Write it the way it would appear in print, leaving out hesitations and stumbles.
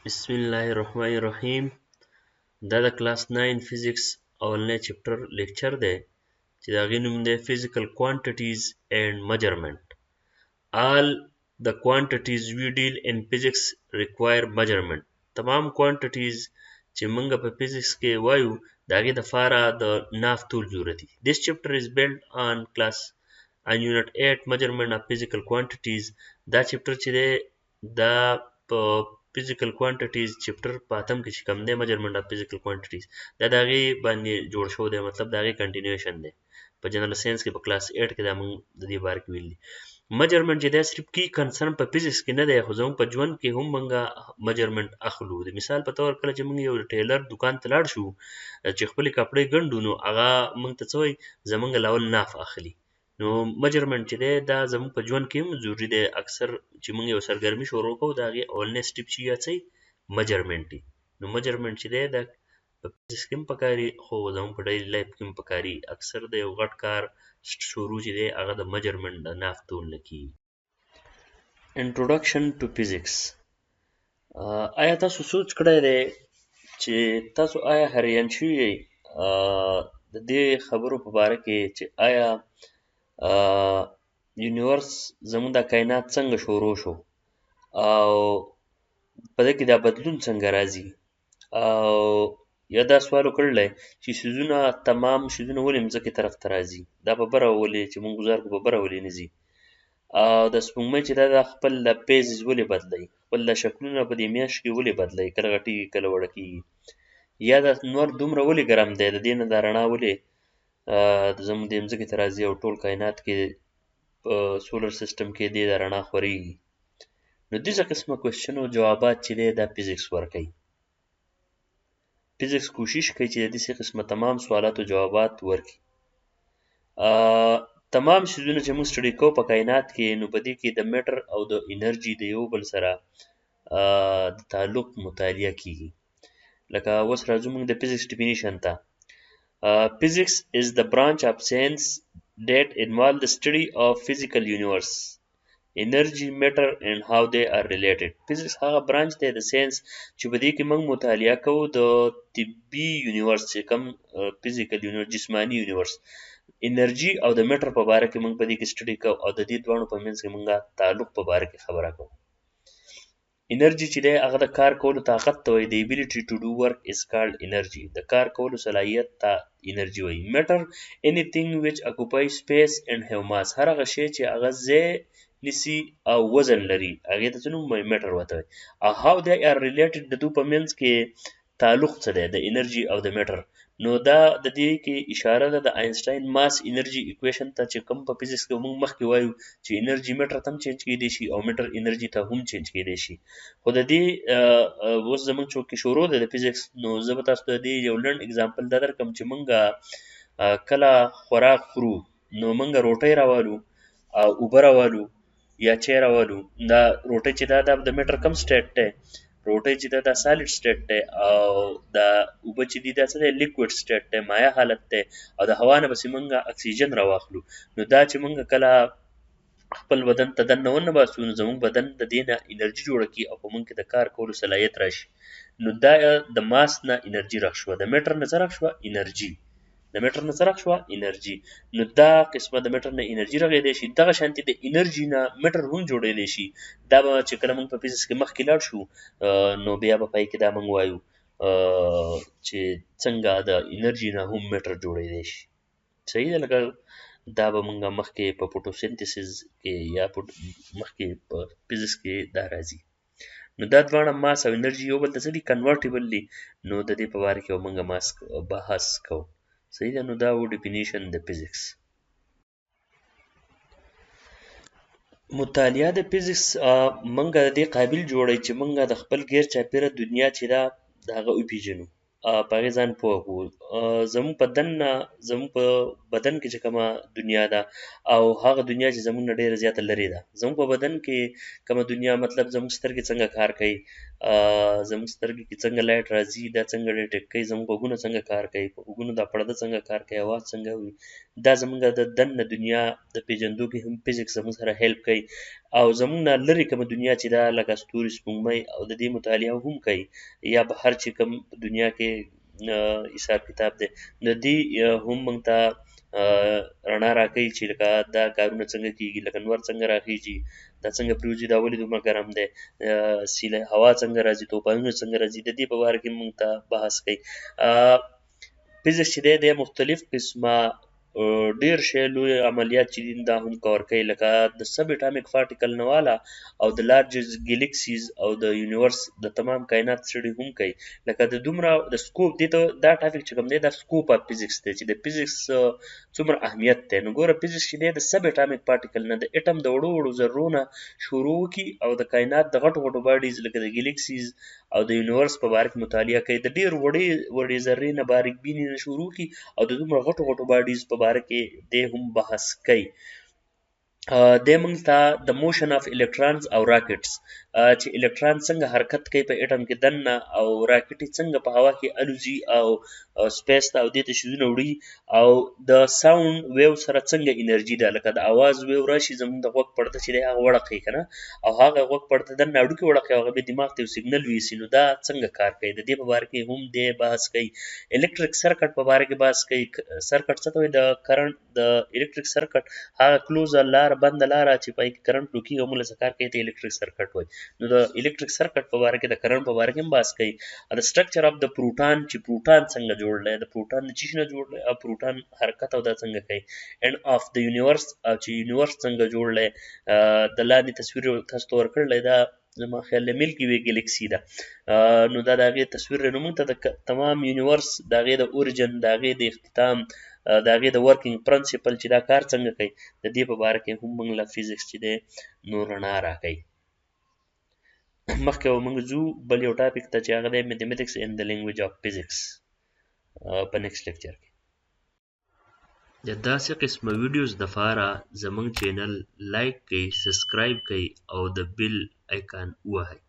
بسم الله الرحمن الرحیم. دا د کلاس 9 فزیکس اولنی چپټر لیکچر دی چې د هغې نوم دی physical quantities and measurement. All the quantities we deal in physics require measurement. تمام quantities چې موږ په فزیکس کې وایو د هغې دپاره د ناف طول ضروري. This chapter is built on unit 8 measurement of physical quantities. دا چپټر چې دی دا په physical quantities چپټر په اتم کې چې کوم دی measurement of physical quantities دا د هغې باندې جوړ شوی دی، مطلب د هغې کنټینیوشن دی. په جنرال ساینس کې په کلاس 8 کې دا موږ د دې باره کې ویلي. میجرمنټ چې دی صرف کی کنسرن په فزیکس کې نه دی، خو زموږ په ژوند کې هم موږ میجرمنټ اخلو. د مثال په طور کله چې موږ یو ټیلر دکان ته لاړ شو چې خپلې کپړې ګنډو، نو هغه موږ ته څه وایي، زموږ له اول ناف اخلي. نو میجرمنټ چې دی دا زموږ په ژوند کې هم ضروري دی. اکثر چې موږ یو سرګرمي شروع کوو د هغې اولنی سټیپ چې یا څه میجرمنټ دی. نو میجرمنټ چې دی دا په فزیکس کې هم پکاري، خو زموږ په ډیلی لایف کې هم پکاري. اکثر د یو غټ کار شروع چې دی هغه د میجرمنټ د ناف طول نه کېږي. انټروډکشن ټو فزیکس. آیا تاسو سوچ کړی دی چې تاسو آیا حیران شوي یئ د دې خبرو په باره کې چې آیا یونیورس زموږ دا کائنات څنګه شروع شو او په دې کې دا بدلون څنګه راځي، او یا دا سوال وکړلی چې تمام څیزونه ولې مځکې طرف ته راځي، دا په بره ولې چې موږ ګزار کړو په بره ولې نه ځي، او د سپوږمۍ چې دا خپل پیزز ولې بدلوي، خپل شکلونه په دې میاشت کې ولې بدلوي، کله غټېږي کله وړه کېږي، یا دا نور دومره ولې ګرم دی، د دې نه دا رڼا ولې زموږ دې مځکې ته راځي او ټول کائنات کې په سولر سیسټم کې دې دا رڼا خورېږي. نو دې قسمه کوېسچن او جوابات چې دی دا فزیکس ورکوي. فزیکس کوشش کوي چې د دې قسمه تمام سوالاتو جوابات ورکړي. تمام څیزونه چې موږ سټډي کوو په کائنات کې، نو په دې کې د میټر او د انرژي د یو بل سره د تعلق مطالعه کیږي. لکه اوس راځو موږ د فزیکس ډیفینیشن ته. Physics is the branch of science that involves the study of physical universe, energy, matter and how they are related. Physics هغه برانچ دی د ساینس چې په دې کې موږ مطالعه کوو د طبي یونیورس چې کوم فزیکل یونیورس جسماني یونیورس، انرژي او د میټر په باره کې موږ په دې کې سټډي کوو او د دې دواړو په منځ کې موږ تعلق په باره کې خبره کوو. انرژي چې دی هغه د کار کولو طاقت ته وایي. د ability to do work is called energy. د کار کولو صلاحیت ته انرژي وایي. میټر anything which occupies space and have mass. هر هغه شی چې هغه ځای نیسي او وزن لري هغې ته څه نوم وایي، میټر ورته وایي. او how they are related د دوی په منځ کې تعلق څه دی د انرژي او د میټر. نو دا د دې کې اشاره ده د آینسټاین ماس انرژي ایکویشن ته چې کوم په فزیکس کې موږ مخکې وایو چې انرژي میټر ته هم چینج کېدی شي او میټر انرژي ته هم چینج کېدی شي. خو د دې اوس زموږ چې شروع ده د فزیکس، نو زه به تاسو ته د دې یو لنډ اګزامپل دا درکړم چې موږ کله خوراک خورو نو موږ روټۍ راوالو او اوبه راوالو یا چای راوالو. دا روټۍ چې دا د میټر کم سټیټ دی، روټۍ چې دا سالډ سټیټ دی، او دا اوبه چې دي دا څه دی لیکوډ سټیټ دی، مایع حالت دی، او د هوا نه پسې موږ اکسیجن راواخلو. نو دا چې موږ کله خپل بدن ته دننه ونباسو نو زموږ بدن د دې نه انرژي جوړه کړي او په موږ کې د کار کولو صلاحیت راشي. نو دا د ماس نه انرژي راغ شوه، د میټر نه څه راغ شوه، انرژي. د میټر نه څه راغ شوه، انرژي. نو دا قسمه د میټر نه انرژي راغلی شي. دغه شانتې د انرژي نه میټر هم جوړیدلی شي. دا به چې کله موږ په فزیکس کې مخکې لاړ شو نو بیا به پای کې دا موږ وایو چې څنګه د انرژي نه هم میټر جوړیدلی شي. صحیح ده. لکه دا به موږ مخکې په فوټوسنتسس کې یا مخکې په فزیکس کې دا راځي. نو دا دواړه ماس او انرژي یو بل ته څه دي، کنورټیبل دي. نو د دې په باره کې موږ بحث کوو. صحیح ده. نو دا و ډیفینیشن د فزیکس. مطالعه د فزیکس موږ د دې قابل جوړوي چې موږ د خپل غیر چاپیره دنیا چې ده د هغه وپېژنو، په هغې ځان پوه کړو. زموږ په بدن کې چې کومه دنیا ده او هغه دنیا چې زموږ نه ډېره زیاته لرې ده. زموږ په بدن کې کومه دنیا، مطلب زموږ سترګې څنګه کار کوي، زموږ سترګې کې څنګه لایټ راځي، دا څنګه ډیټیکټ کوي، زموږ غوږونه څنګه کار کوي، په غوږونو دا پرده څنګه کار کوي، اواز څنګه وي، دا زموږ د دننه دنیا د پېژندو کې هم فزیکس زموږ سره هیلپ کوي. او زمونږ نه لرې کومه دنیا چې ده لکه ستوري سپوږمۍ او د دې مطالعه هم کوي یا بهر چې کوم دنیا کې حساب کتاب دی د دې هم موږ ته رڼا راکوي چې لکه دا کارونه څنګه کېږي لکه نور څنګه راخیږي دا څنګه پرېوځي دا ولې دومره ګرم دی هوا څنګه راځي طوفانونه څنګه راځي د دې په باره کې موږ ته بحث کوي فزیکس چې دی د مختلف قسمه ډېر شی لوی عملیات چې دي دا هم کور کوي لکه د سب اټامیک پارټیکل نه واله او د لارجز ګلیکسیز او د یونیورس د تمام کائنات سټډي هم کوي لکه د دومره د سکوپ دې ته دا ټاپک چې کوم دی دا سکوپ اف فزیکس دی چې د فزیکس څومره اهمیت دی نو ګوره فزیکس چې دی د سب اټامیک پارټیکل نه د اټم د وړو وړو ذرو نه شروع وکړي او د کائنات د غټو غټو باډیز لکه د ګلیکسیز او د یونیورس په باره کې مطالعه کوي د ډېر وړې ذرې نه باریک بیني نه شروع کړي او د دومره غټو غټو باډیز په باره کې دی هم بحث کوي د موږ ته د موشن اف الکترونز او راکټس چې الکترون څنګه حرکت کوي په اټم کې دننه او راکټ څنګه په هوا کې الوزي او سپیس ته او دې ته شیزونه وړي او د ساوند ویو سره څنګه انرژي ده لکه د اواز ویو راشي زموږ د غوږ پرده چې دی هغه وړقوي که نه او هغه غوږ پرده دننه هډوکي وړقوي هغه بیا دماغ ته یو سیګنل ویسي نو دا څنګه کار کوي د دې په باره کې هم دی بحث کوي الکتریک سرکټ په باره کې بحث کوي سرکټ څه ته وایي د کرنټ د الکتریک سرکټ هغه کلوزه لار بنده لاره چې پای کې کرنټ فلو کېږي همغله څه کار کوي ته الکتریک سرکټ وایي نو د الکتریک سرکټ په باره کې د کرنټ په باره کې هم بحث کوي د سټرکچر اف د پروټان چې پروټان څنګه جوړ دی د پروټان د چی شي نه جوړ دی او پروټان حرکت او دا څنګه کوي اینډ اف د یونیورس او چې یونیورس څنګه جوړ دی د لاندې تصویر تاسو ته ورکړلی دا زما خیال دی ملکي وې ګلیکسي ده نو دا د هغې تصویر دی نو موږ ته د تمام یونیورس د هغې د اورجن د هغې د اختتام د هغې د ورکینګ پرنسپل چې دا کار څنګه کوي د دې په باره کې هم موږ له فزیکس چې دی نو رڼا راکوي مخکې به موږ ځو بل یو ټاپک ته چې هغه دی میتھمیټکس ان د لینګویج اف فزیکس په نیکسټ لیکچر کې د داسې قسمه ویډیوز دپاره زموږ چینل لایک کړئ سبسکرایب کړئ او د بیل آیکان ووهئ